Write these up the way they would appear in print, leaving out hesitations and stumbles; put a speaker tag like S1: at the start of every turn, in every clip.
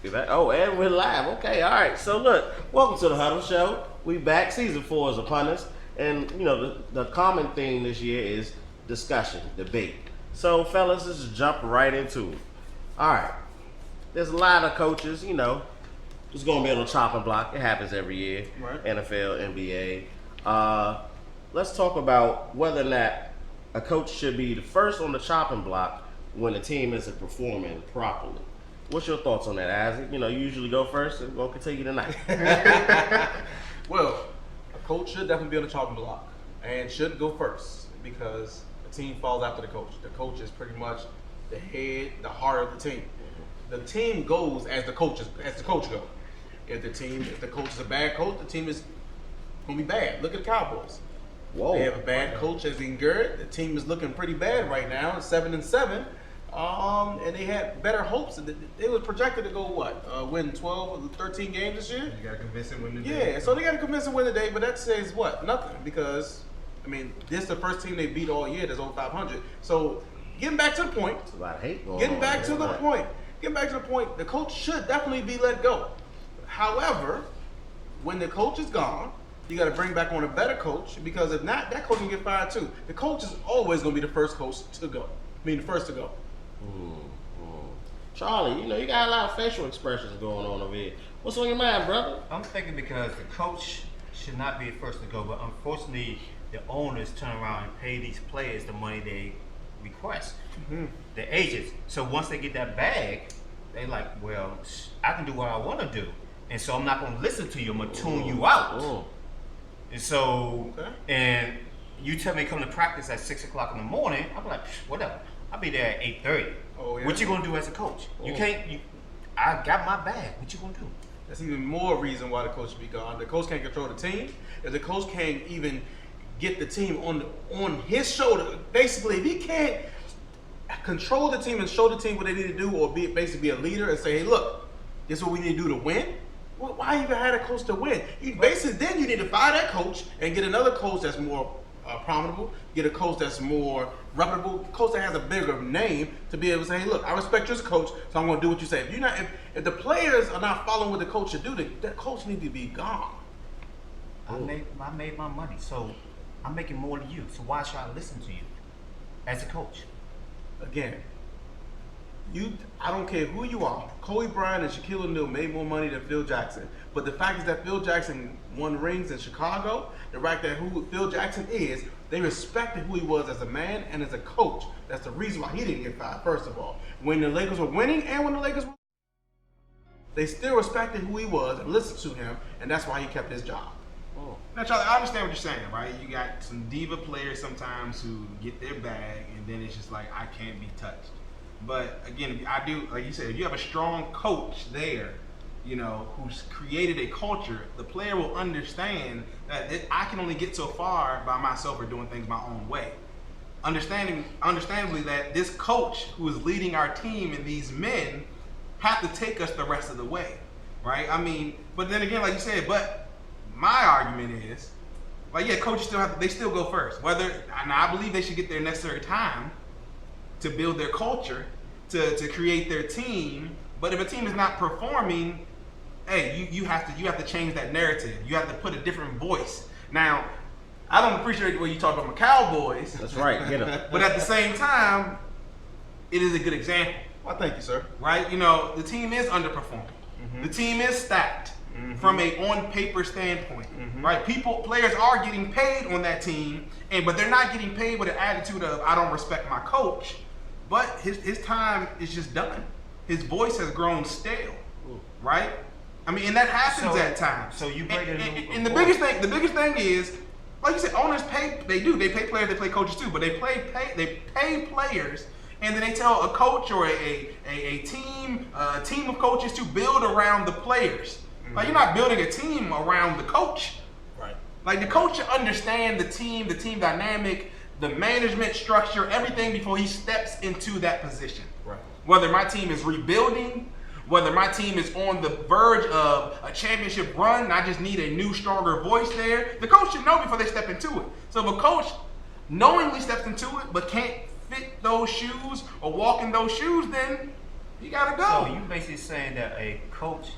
S1: Be back. Oh, and we're live. Okay, all right. So look, welcome to the Huddle Show. We back. Season 4 is upon us, and you know the common theme this year is discussion, debate. So fellas, let's just jump right into it. All right. There's a lot of coaches, you know, it's gonna be on the chopping block. It happens every year.
S2: Right.
S1: NFL, NBA. Let's talk about whether or not a coach should be the first on the chopping block when the team isn't performing properly. What's your thoughts on that, Isaac? You know, you usually go first, and we'll continue tonight.
S2: Well, a coach should definitely be on the chopping block and should go first because the team falls after the coach. The coach is pretty much the head, the heart of the team. The team goes as the coach goes. If the coach is a bad coach, the team is gonna be bad. Look at the Cowboys.
S1: Whoa.
S2: They have a bad coach as in Garrett. The team is looking pretty bad right now, 7-7. And they had better hopes. They were projected to go win 12 of the 13 games this year.
S3: You gotta convince him win the day.
S2: Yeah, so they gotta convince him win the day, but that says what? Nothing, because I mean, this is the first team they beat all year that's over 500. So getting back to the point,
S1: There's a lot of hate going
S2: getting
S1: on
S2: back
S1: there.
S2: to the point, the coach should definitely be let go. However, when the coach is gone, you got to bring back on a better coach, because if not, that coach can get fired too. The coach is always going to be the first coach to go. The first to go.
S1: Charlie, you know, you got a lot of facial expressions going on over here. What's on your mind, brother?
S3: I'm thinking because the coach should not be the first to go, but unfortunately, the owners turn around and pay these players the money they request. The agents. So once they get that bag, they like, well, I can do what I want to do, and so I'm not going to listen to you. I'm going to tune you out. And so, and you tell me come to practice at 6 o'clock in the morning, I'm like, whatever. I'll be there at 8:30.
S2: Oh, yeah.
S3: What you gonna do as a coach? You can't. I got my bag. What you gonna do?
S2: That's even more reason why the coach should be gone. The coach can't control the team. If the coach can't even get the team on his shoulder, basically, if he can't control the team and show the team what they need to do, or basically be a leader and say, hey, look, this is what we need to do to win. Well, why even have a coach to win? Then you need to fire that coach and get another coach that's more prominent, get a coach that's more reputable, a coach that has a bigger name to be able to say, hey, look, I respect you as a coach, so I'm going to do what you say. If the players are not following what the coach should do, that coach needs to be gone.
S3: I made my money, so I'm making more than you. So why should I listen to you as a coach?
S2: Again, I don't care who you are. Kobe Bryant and Shaquille O'Neal made more money than Phil Jackson. But the fact is that Phil Jackson won rings in Chicago. The fact that who Phil Jackson is, they respected who he was as a man and as a coach. That's the reason why he didn't get fired, first of all. When the Lakers were winning and when the Lakers were, they still respected who he was and listened to him, and that's why he kept his job.
S4: Now, Charlie, I understand what you're saying, right? You got some diva players sometimes who get their bag, and then it's just like, I can't be touched. But again, I do, like you said, if you have a strong coach there, you know, who's created a culture, the player will understand that I can only get so far by myself or doing things my own way. Understandably, that this coach who is leading our team and these men have to take us the rest of the way, right? I mean, but then again, like you said, but my argument is, like, yeah, coaches they still go first. And I believe they should get their necessary time to build their culture, to create their team. But if a team is not performing, hey, you have to change that narrative. You have to put a different voice. Now, I don't appreciate the way you talk about my Cowboys.
S1: That's right, get them.
S4: But at the same time, it is a good example.
S2: Well, thank you, sir.
S4: Right? You know, the team is underperforming. The team is stacked from a on paper standpoint. Right? Players are getting paid on that team, but they're not getting paid with an attitude of I don't respect my coach. But his time is just done. His voice has grown stale. Right? I mean, and that happens at times.
S3: So you break it.
S4: And the biggest thing is, like you said, owners pay. They pay players. They pay coaches too. But they pay players, and then they tell a coach or a team of coaches to build around the players. Like, you're not building a team around the coach.
S2: Right.
S4: Like, the coach should understand the team dynamic, the management structure, everything before he steps into that position.
S2: Right.
S4: Whether my team is rebuilding, whether my team is on the verge of a championship run, and I just need a new, stronger voice there, the coach should know before they step into it. So if a coach knowingly steps into it but can't fit those shoes or walk in those shoes, then He gotta
S3: So
S4: go.
S3: you basically saying that a coach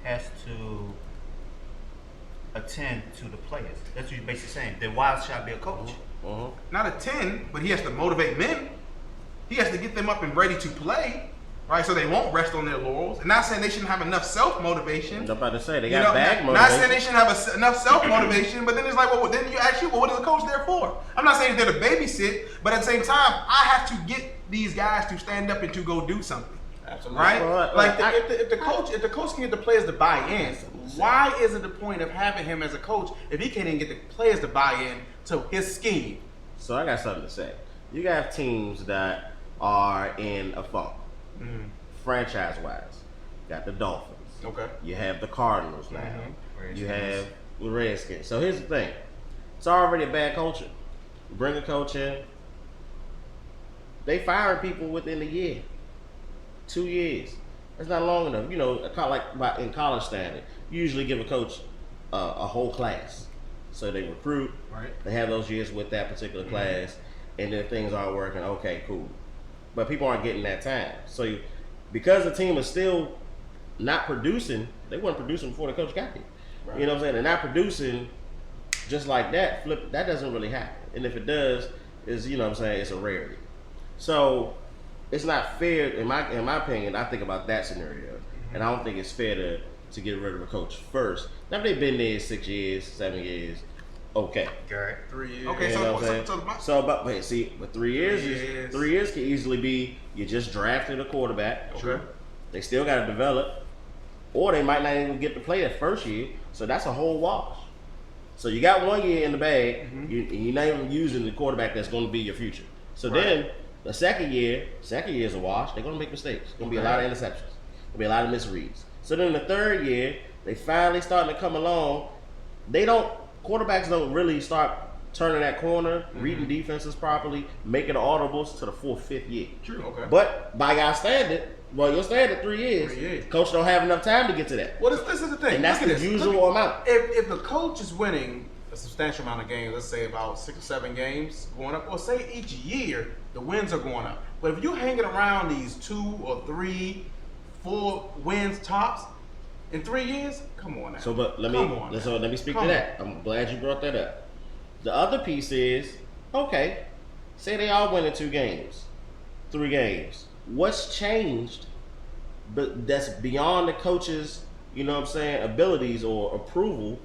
S3: has to attend to the players. That's what you're basically saying. Then why should I be a coach?
S4: Not a 10, but he has to motivate men. He has to get them up and ready to play, right? So they won't rest on their laurels. And not saying they shouldn't have enough self-motivation.
S1: I'm about to say they
S4: You
S1: got
S4: know,
S1: bag
S4: not
S1: motivation.
S4: saying they shouldn't have enough self-motivation, but then it's like, well, then you ask you, well, what is the coach there for? I'm not saying they're to babysit, but at the same time, I have to get these guys to stand up and to go do something.
S2: Absolutely.
S4: Right?
S1: Well,
S2: Like
S1: I-
S2: if the coach can get the players to buy in, why is it the point of having him as a coach if he can't even get the players to buy in to his scheme?
S1: So I got something to say. You got teams that are in a funk, franchise-wise. Got the Dolphins.
S2: Okay.
S1: You have the Cardinals now. You
S3: Redskins.
S1: have the Redskins. So here's the thing. It's already a bad culture. You bring a coach in. They firing people within a year. 2 years. That's not long enough. You know, like in college standard, you usually give a coach a whole class. So they recruit.
S4: Right.
S1: They have those years with that particular class. And then things aren't working. Okay, cool. But people aren't getting that time. So because the team is still not producing, they weren't producing before the coach got here.
S2: Right.
S1: You know what I'm saying? They're not producing just like that. That doesn't really happen. And if it does, you know what I'm saying, it's a rarity. So it's not fair, in my opinion. I think about that scenario, and I don't think it's fair to get rid of a coach first. Now if they've been there 6 years, 7 years, okay.
S3: Garrett.
S2: 3 years.
S4: Okay,
S1: You know what I'm saying?
S4: so-
S1: But 3 years
S2: Three
S1: is
S2: years.
S1: 3 years can easily be you just drafted a quarterback.
S2: Okay.
S1: They still got to develop, or they might not even get to play that first year. So that's a whole wash. So you got 1 year in the bag. You're not even using the quarterback that's going to be your future. So
S2: Right.
S1: then the second year is a wash. They're going to make mistakes. It's going to be a lot of interceptions. There'll be a lot of misreads. So then the third year, they finally starting to come along. Quarterbacks don't really start turning that corner, reading defenses properly, making audibles to the 4th, 5th year.
S2: True. Okay.
S1: But by your standard, your standard 3 years,
S2: 3 years.
S1: coach don't have enough time to get to that.
S2: Well, this is the thing.
S1: And that's
S2: Look at
S1: the
S2: this.
S1: usual
S2: Look
S1: amount.
S2: If the coach is winning a substantial amount of games, let's say about 6 or 7 games going up, or say each year the wins are going up. But if you're hanging around these 2 or 3, 4 wins tops in 3 years, come on now.
S1: So, but let
S2: Come on
S1: me
S2: now.
S1: let me speak
S2: Come
S1: to that. I'm glad you brought that up. The other piece is, okay, say they all win in 2 games, 3 games. What's changed? But that's beyond the coach's, you know what I'm saying, abilities or approval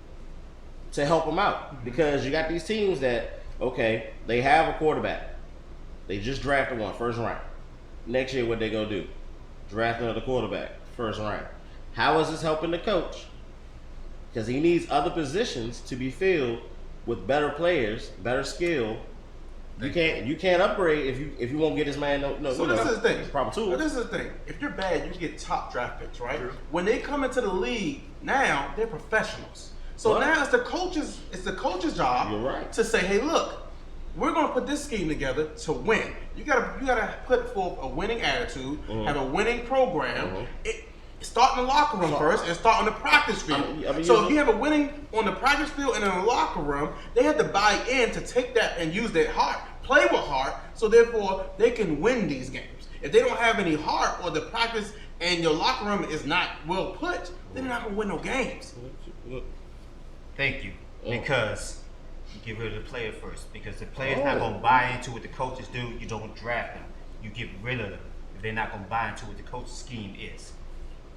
S1: to help them out. Because you got these teams that, okay, they have a quarterback. They just drafted one, first round. Next year, what they gonna do? Draft another quarterback, first round. How is this helping the coach? Because he needs other positions to be filled with better players, better skill. You can't upgrade if you won't get this man no
S2: So this is the thing.
S1: proper tools.
S2: This is the thing. If you're bad, you get top draft picks, right?
S4: True.
S2: When they come into the league, now they're professionals. So
S1: What?
S2: now it's the coach's job
S1: You're right.
S2: to say, hey, look, we're gonna put this scheme together to win. You gotta put forth a winning attitude, have a winning program. Start in the locker room first and start on the practice field.
S1: I mean,
S2: So if you have a winning on the practice field and in the locker room, they have to buy in to take that and use their heart, play with heart, so therefore they can win these games. If they don't have any heart or the practice and your locker room is not well put, then they're not gonna win no games.
S3: Thank you.
S1: Oh.
S3: Because you get rid of the player first. Because the player's not going to buy into what the coaches do, you don't draft them. You get rid of them if they're not going to buy into what the coach's scheme is.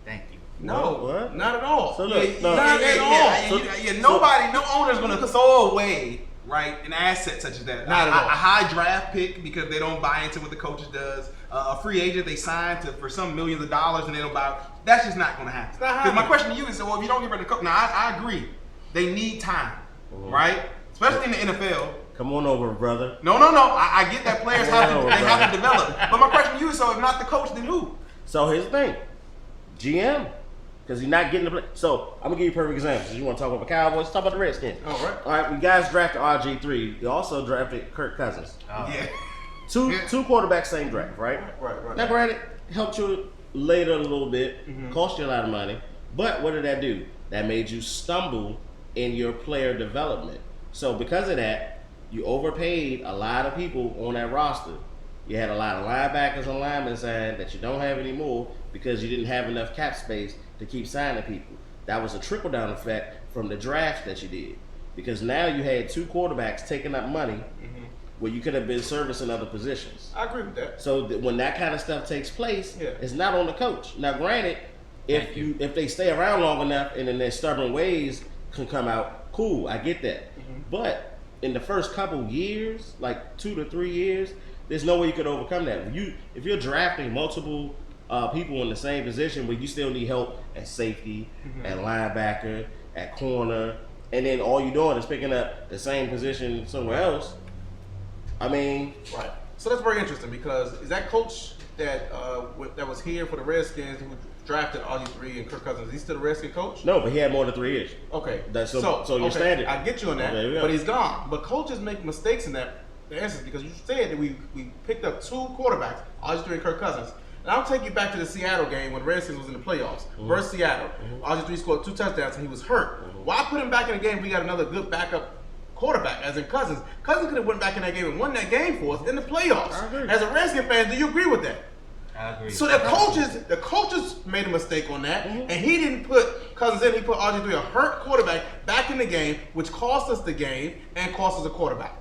S3: Thank you.
S2: No,
S1: What?
S2: not at all.
S1: So look, no.
S2: Not at all.
S4: No owner's gonna throw away, right, an asset such as that.
S2: Not at all.
S4: A high draft pick because they don't buy into what the coaches does. A free agent they sign for some millions of dollars and they don't buy. That's just not gonna happen.
S2: It's not
S4: Because my
S2: happening.
S4: question to you is, well, if you don't get rid of the coach, now I agree, they need time, right? Especially in the NFL.
S1: Come on over, brother.
S4: No. I get that players have
S1: No,
S4: to they have to
S1: brother.
S4: develop. But my question to you is, so if not the coach, then who?
S1: So here's the thing, GM, because he's not getting the play. So I'm gonna give you a perfect example. You want to talk about the Cowboys? Talk about the Redskins.
S2: All right.
S1: All right. You guys drafted RG3. You also drafted Kirk Cousins.
S4: Yeah.
S1: Two quarterbacks, same draft, right?
S2: Right.
S1: Now, granted, helped you later a little bit, cost you a lot of money, but what did that do? That made you stumble in your player development. So because of that, you overpaid a lot of people on that roster, You had a lot of linebackers on lineman side that you don't have anymore because you didn't have enough cap space to keep signing people. That was a trickle down effect from the draft that you did, because now you had 2 quarterbacks taking up money where you could have been servicing other positions.
S2: I agree with that.
S1: So when that kind of stuff takes place,
S2: Yeah.
S1: it's not on the coach. Now, granted, if they stay around long enough and then their stubborn ways can come out, cool, I get that. But in the first couple years, like 2 to 3 years, there's no way you could overcome that. If you're drafting multiple people in the same position, but you still need help at safety, at linebacker, at corner, and then all you're doing is picking up the same position somewhere else. I mean,
S2: Right. So that's very interesting, because is that coach that that was here for the Redskins who drafted RG3 and Kirk Cousins, is he still the Redskin coach?
S1: no, but he had more than 3 years.
S2: Okay.
S1: That's so you're
S2: okay,
S1: standard.
S2: I get you on that,
S1: Okay, yeah.
S2: but he's gone. But coaches make mistakes in that instance, because you said that we picked up 2 quarterbacks, RG3 and Kirk Cousins. And I'll take you back to the Seattle game when Redskins was in the playoffs versus Seattle. RG3 scored 2 touchdowns and he was hurt. Why put him back in the game if we got another good backup quarterback, as in Cousins? Cousins could have went back in that game and won that game for us in the playoffs.
S1: I agree.
S2: As a Redskin fan, do you agree with that?
S3: I agree.
S2: So the coaches made a mistake on that, and he didn't put Cousins in. He put RG3, a hurt quarterback, back in the game, which cost us the game and cost us a quarterback,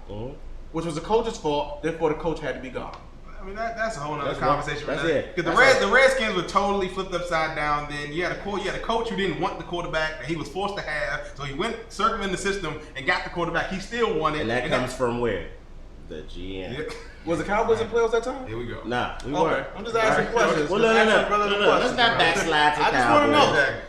S2: which was the coach's fault. Therefore, the coach had to be gone.
S4: I mean, that's a whole other
S1: That's
S4: conversation.
S1: that's it.
S4: Because the Redskins were totally flipped upside down. Then you had a coach who didn't want the quarterback that he was forced to have, so he went circling the system and got the quarterback. He still won it.
S1: And that comes from where? The GM.
S4: Yeah.
S2: Was the Cowboys in playoffs that time?
S4: Here we go.
S1: Nah, we
S2: Okay,
S1: weren't.
S2: I'm just asking questions.
S1: Well,
S2: Just asking
S1: no.
S2: brother
S1: Let's
S2: questions,
S1: not
S2: bro.
S1: backslide to
S2: I just want to know.
S1: Cowboys.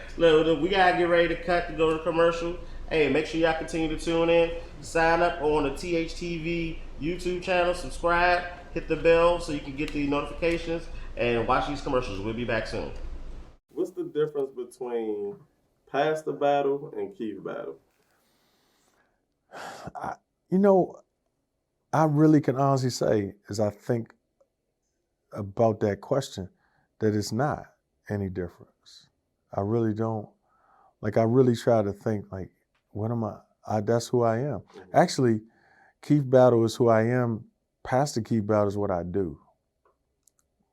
S1: Look, we gotta get ready to cut to go to commercial. Hey, make sure y'all continue to tune in. Sign up on the THTV YouTube channel. Subscribe. Hit the bell so you can get the notifications and watch these commercials. We'll be back soon.
S5: What's the difference between pass the battle and keep battle?
S6: I really can honestly say, as I think about that question, that it's not any difference. I really don't. Like, I really try to think, like, what am I? That's who I am. Actually, keep battle is who I am. Past the keep battle is what I do.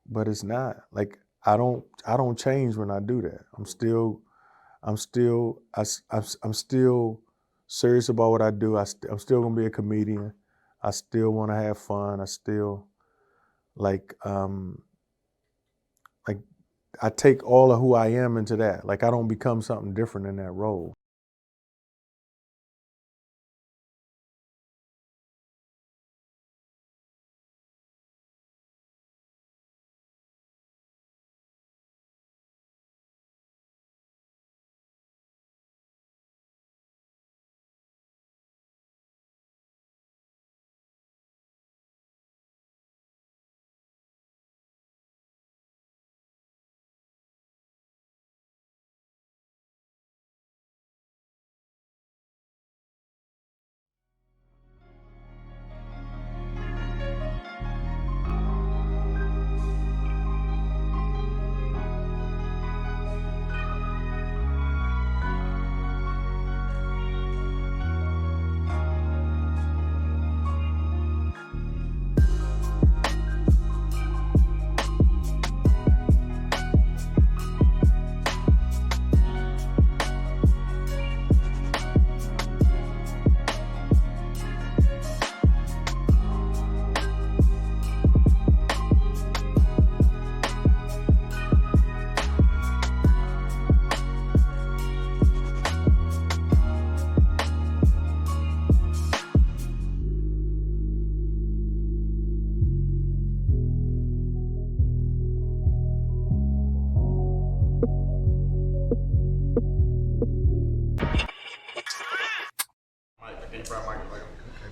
S6: But it's not. Like, I don't change when I do that. I'm still serious about what I do. I'm still gonna be a comedian. I still want to have fun. I still like I take all of who I am into that. Like, I don't become something different in that role.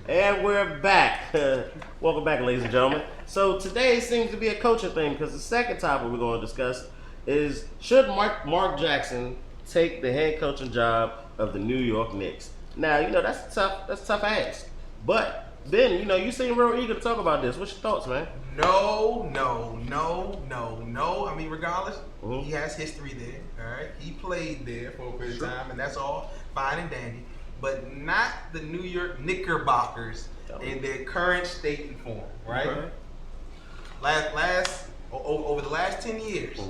S1: And we're back. Welcome back, ladies and gentlemen. So today seems to be a coaching thing, because the second topic we're going to discuss is, should Mark Jackson take the head coaching job of the New York Knicks? Now, that's a tough ask. But Ben, you seem real eager to talk about this. What's your thoughts, man?
S4: No. I mean, regardless,
S1: Mhm.
S4: he has history there. All right, he played there for a period of time, and that's all fine and dandy. But not the New York Knickerbockers in their current state and form, right?
S1: Okay.
S4: Over the last 10 years,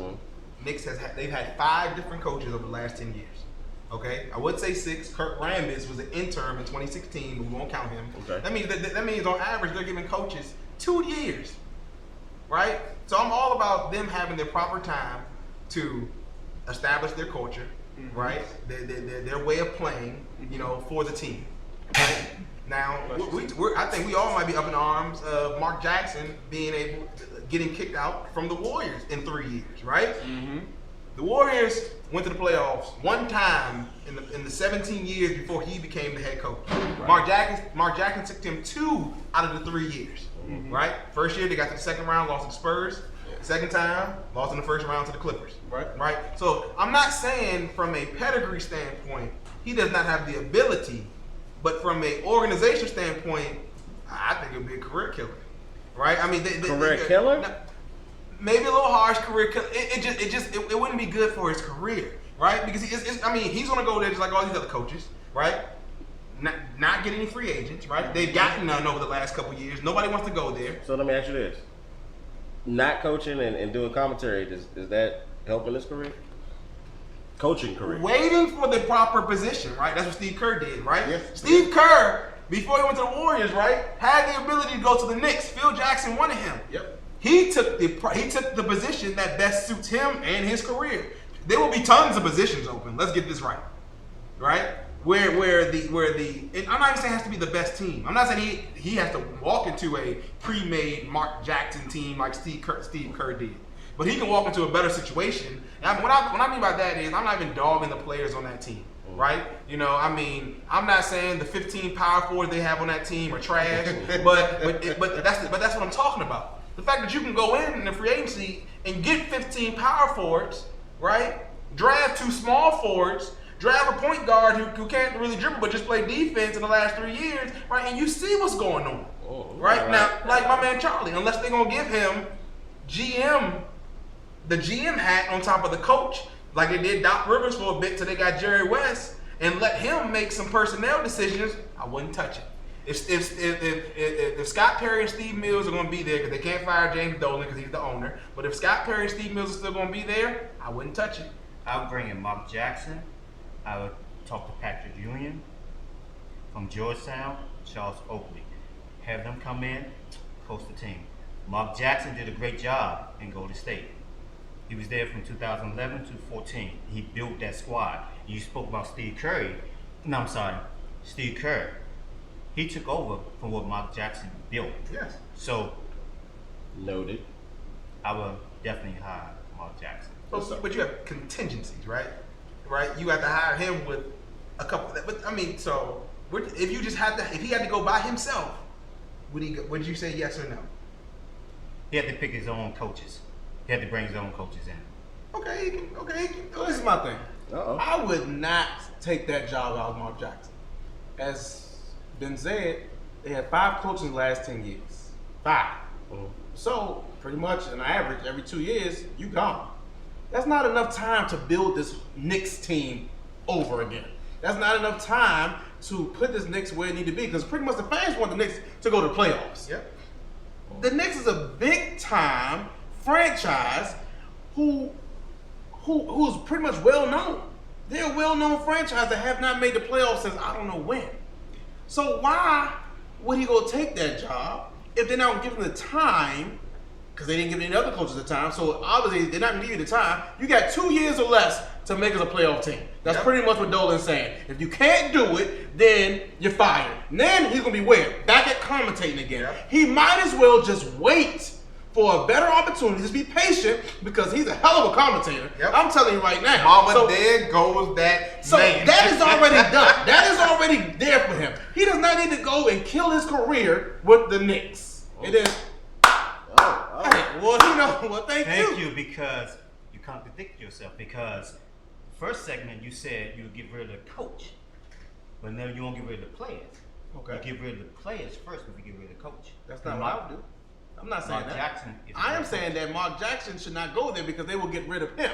S4: Knicks they've had 5 different coaches over the last 10 years. Okay, I would say 6. Kurt Rambis was an interim in 2016, but we won't count him.
S1: Okay.
S4: That means on average they're giving coaches 2 years, right? So I'm all about them having their proper time to establish their culture, right? Their way of playing, for the team. Right? Now, I think we all might be up in arms of Mark Jackson getting kicked out from the Warriors in 3 years, right? The Warriors went to the playoffs one time in the 17 years before he became the head coach. Right. Mark Jackson took them 2 out of the 3 years, right? First year they got to the second round, lost to the Spurs. Second time, lost in the first round to the Clippers. Right. So I'm not saying from a pedigree standpoint he does not have the ability, but from an organization standpoint, I think it would be a career killer. Right? I mean,
S1: career killer?
S4: Maybe a little harsh career killer. It wouldn't be good for his career, right? Because he's gonna go there just like all these other coaches, right? Not get any free agents, right? They've gotten none over the last couple years. Nobody wants to go there.
S1: So let me ask you this: not coaching and doing commentary, is that helping his career? Coaching career.
S4: Waiting for the proper position, right? That's what Steve Kerr did, right?
S1: Yes.
S4: Steve Kerr, before he went to the Warriors, right, had the ability to go to the Knicks. Phil Jackson wanted him. Yep. He took the position that best suits him and his career. There will be tons of positions open. Let's get this right, Where the and I'm not even saying it has to be the best team. I'm not saying he has to walk into a pre-made Mark Jackson team like Steve Kerr did. But he can walk into a better situation. And what I mean by that is I'm not even dogging the players on that team, right? I'm not saying the 15 power forwards they have on that team are trash, but that's what I'm talking about. The fact that you can go in the free agency and get 15 power forwards, right? Draft 2 small forwards, draft a point guard who can't really dribble but just play defense in the last 3 years, right? And you see what's going on, right? Now, like my man Charlie, unless they're gonna give him the GM hat on top of the coach, like they did Doc Rivers for a bit till they got Jerry West, and let him make some personnel decisions, I wouldn't touch it. If Scott Perry and Steve Mills are going to be there because they can't fire James Dolan because he's the owner, but if Scott Perry and Steve Mills are still going to be there, I wouldn't touch it.
S3: I would bring in Mark Jackson. I would talk to Patrick Ewing from Georgetown, Charles Oakley. Have them come in, coach the team. Mark Jackson did a great job in Golden State. He was there from 2011 to 14. He built that squad. You spoke about Steve Kerr. He took over from what Mark Jackson built.
S4: Yes.
S3: So,
S1: noted.
S3: I would definitely hire Mark Jackson.
S4: But you have contingencies, right? Right? You have to hire him with a couple. If he had to go by himself, would you say yes or no?
S3: He had to pick his own coaches. He had to bring his own coaches in.
S4: Okay.
S2: So this is my thing.
S1: Uh-oh.
S2: I would not take that job out of Mark Jackson. As Ben said, they had 5 coaches in the last 10 years. 5. So, pretty much, on average, every 2 years, you gone. That's not enough time to build this Knicks team over again. That's not enough time to put this Knicks where it need to be, because pretty much the fans want the Knicks to go to the playoffs.
S4: Yep.
S2: The Knicks is a big-time franchise who's pretty much well-known. They're a well-known franchise that have not made the playoffs since I don't know when. So why would he go take that job if they're not giving him the time? Because they didn't give any other coaches the time. So obviously they're not going to give you the time. You got 2 years or less to make us a playoff team. That's pretty much what Dolan's saying. If you can't do it, then you're fired. And then he's going to be where? Back at commentating again. Yep. He might as well just wait for a better opportunity. Just be patient because he's a hell of a commentator. Yep. I'm telling you right now.
S4: There goes that
S2: So
S4: man.
S2: that is already done. That is already there for him. He does not need to go and kill his career with the Knicks. It is. Thank you.
S3: Because you contradict yourself. Because first segment you said you would get rid of the coach, but now you won't get rid of the players.
S2: Okay.
S3: You get rid of the players first before you get rid of the coach.
S2: That's not what I would do. I'm not saying
S3: Mark
S2: that.
S3: Jackson is
S2: I am
S3: the
S2: saying
S3: coach.
S2: that Mark Jackson should not go there because they will get rid of him.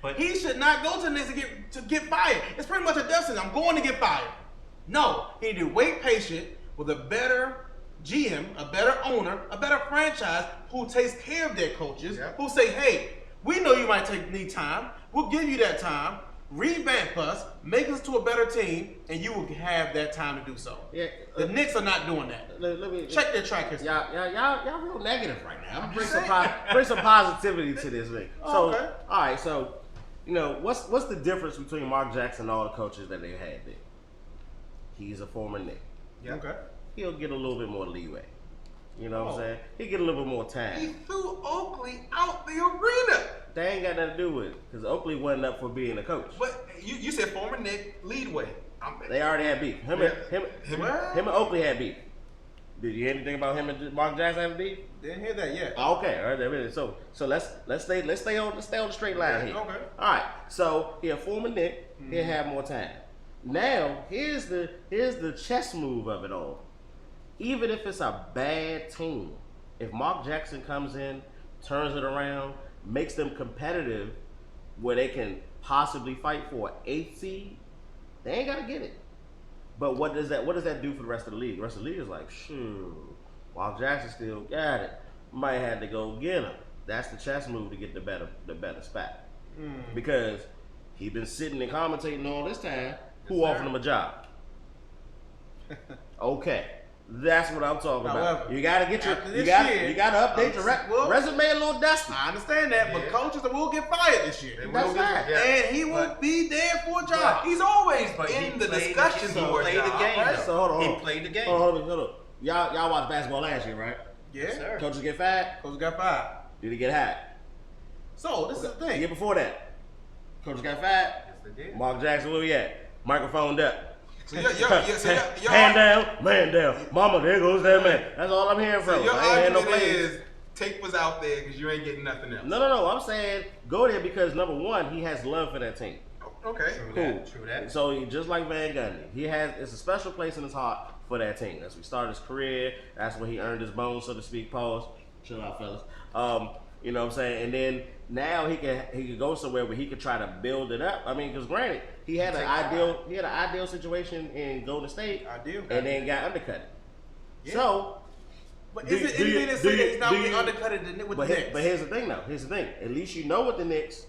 S3: But
S2: He should not go to the Knicks to get fired. It's pretty much a death sentence. I'm going to get fired. No, he need to wait patient with a better GM, a better owner, a better franchise who takes care of their coaches,
S4: Yep.
S2: who say, hey, we know you might need time. We'll give you that time. Revamp us, make us to a better team, and you will have that time to do so.
S1: Yeah,
S2: The Knicks are not doing that.
S1: let me
S2: Check their track history.
S1: Y'all real negative right now. I'm bring
S2: just
S1: bring some positivity to this thing. So,
S2: Okay.
S1: all right. So, what's the difference between Mark Jackson and all the coaches that they've had there? He's a former Knick.
S2: Okay.
S1: He'll get a little bit more leeway. You know what I'm
S2: Oh.
S1: saying? He get a little bit more
S4: He
S1: time.
S4: threw Oakley out the arena.
S1: That ain't got nothing to do with it, because Oakley wasn't up for being a coach.
S4: But you said former Knick leadway.
S1: They already had beef. Him and Oakley had beef. Did you hear anything about him and Mark Jackson having beef?
S2: Didn't hear that yet.
S1: Okay, all right, there it is. So let's stay on the straight line here.
S2: Okay.
S1: All right. So he a former Knick, he'll have more time. Now here's the chess move of it all. Even if it's a bad team, if Mark Jackson comes in, turns it around, makes them competitive, where they can possibly fight for an 8th seed, they ain't gotta get it. But what does that do for the rest of the league? The rest of the league is like, shoot, Mark Jackson still got it. Might have to go get him. That's the chess move to get the better spot. Because he been sitting and commentating all this time. Who offered him a job? Okay. That's what I'm talking about.
S2: However,
S1: You gotta get your
S2: after
S1: you
S2: this
S1: gotta
S2: year,
S1: you gotta update your
S2: well,
S1: resume a little dusty.
S2: I understand that, but
S4: Yeah.
S2: coaches will get fired this year.
S1: That's right.
S4: Yeah.
S2: And he will be there for a job. He's always in the discussion
S3: He
S2: for a
S3: played the
S2: job,
S3: game.
S2: right?
S3: though.
S1: So hold on.
S3: He played the game.
S1: Hold on. Y'all watched basketball last year, right?
S2: Yeah.
S3: Sir.
S1: Coaches get fired.
S2: Coach got fired.
S1: Did he get hired?
S2: So this is the
S1: The
S2: thing.
S1: year before that, coaches got fired.
S3: they did.
S1: Mark Jackson, where we at? Microphone up.
S4: So your
S1: Hand down, man down. Mama, there goes that man. That's all I'm hearing
S4: So
S1: from.
S4: your
S1: I ain't had no
S4: argument
S1: plays.
S4: is tape was out there because you ain't getting nothing else.
S1: No. I'm saying go there because number one, he has love for that team.
S4: Okay.
S3: True that.
S1: So he, just like Van Gundy, it's a special place in his heart for that team. That's where he started his career. That's where he earned his bones, so to speak. Pause. Chill out, fellas. You know what I'm saying? And then now he could go somewhere where he could try to build it up. I mean, because granted, he had an ideal situation in Golden State, and then got undercut.
S2: Yeah.
S1: So,
S2: But
S1: Do
S2: is
S1: you-
S2: it
S1: do you-
S2: anything to
S1: do
S2: say that
S1: you-
S2: he's not
S1: do
S2: being
S1: you-
S2: undercutted with the
S1: but
S2: Knicks?
S1: here's the thing, though. Here's the thing. At least you know with the Knicks,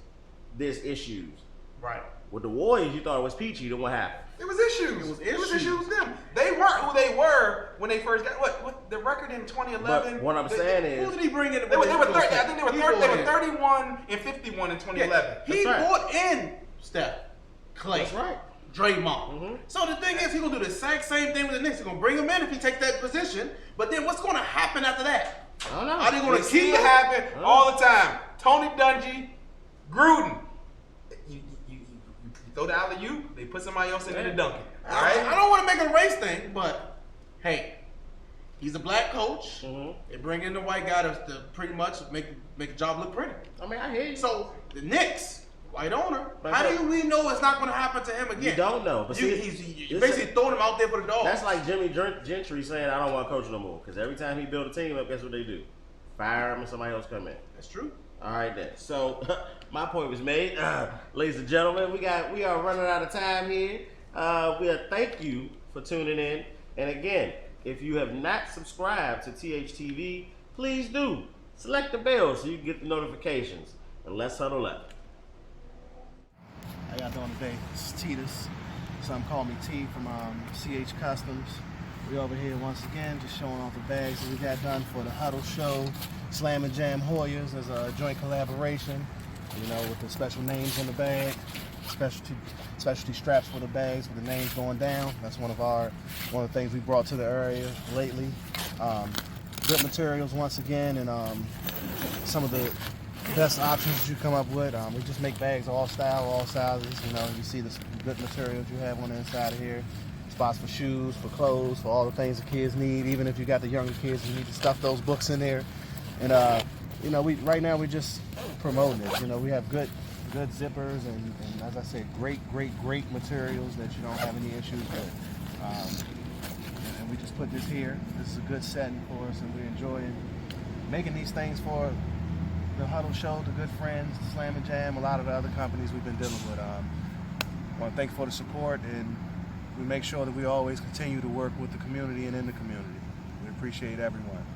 S1: there's issues.
S2: Right.
S1: With the Warriors, you thought it was peachy. Then what happened?
S4: It was issues.
S2: It was issues.
S4: with them. They weren't who they were when they first got what the record in 2011.
S1: But what I'm saying is,
S2: Who did he bring in?
S4: They were 30, I think they were
S2: He
S4: 30, they
S2: brought
S4: were
S2: in-
S4: 31 and 51 in 2011.
S2: Yeah, he
S1: That's right.
S2: brought in Steph, Clay,
S1: that's right.
S2: Draymond. So the thing is, he's gonna do the exact same thing with the Knicks. He's gonna bring him in if he takes that position. But then what's gonna happen after that?
S1: I don't know.
S2: Are they gonna
S4: We see
S2: keep
S4: it
S2: him?
S4: happen all the time. Tony Dungy, Gruden. You throw the alley-oop, they put somebody else in there to dunk it. All right?
S2: I don't want to make it a race thing, but hey, he's a black coach. They bring in the white guy to pretty much make the job look pretty.
S1: I mean, I hear you.
S2: So the Knicks, white owner,
S1: But
S2: how
S1: look,
S2: do we know it's not going to happen to him again?
S1: You don't know. But see,
S2: He's basically throwing him out there for the dogs.
S1: that's like Jimmy Gentry saying, "I don't want to coach no more." Because every time he build a team up, guess what they do? Fire him and somebody else come in.
S2: That's true.
S1: All right then. So my point was made, ladies and gentlemen. We are running out of time here. Thank you for tuning in. And again, if you have not subscribed to THTV, please do. Select the bell so you can get the notifications. And let's huddle up.
S7: How y'all doing today? This is Titus. Some call me T from CH Customs. We over here once again, just showing off the bags that we got done for the Huddle show. Slam and Jam Hoyas as a joint collaboration, with the special names on the bag, specialty straps for the bags with the names going down. That's one of the things we brought to the area lately. Good materials once again, and some of the best options that you come up with. We just make bags all style, all sizes. You see the good materials you have on the inside of here. Spots for shoes, for clothes, for all the things the kids need. Even if you got the younger kids, you need to stuff those books in there. And right now we're just promoting it. We have good zippers and as I said, great materials that you don't have any issues with. And we just put this here. This is a good setting for us, and we're enjoying making these things for the Huddle show, the Good Friends, Slam and Jam, a lot of the other companies we've been dealing with. I want to thank you for the support, and we make sure that we always continue to work with the community and in the community. We appreciate everyone.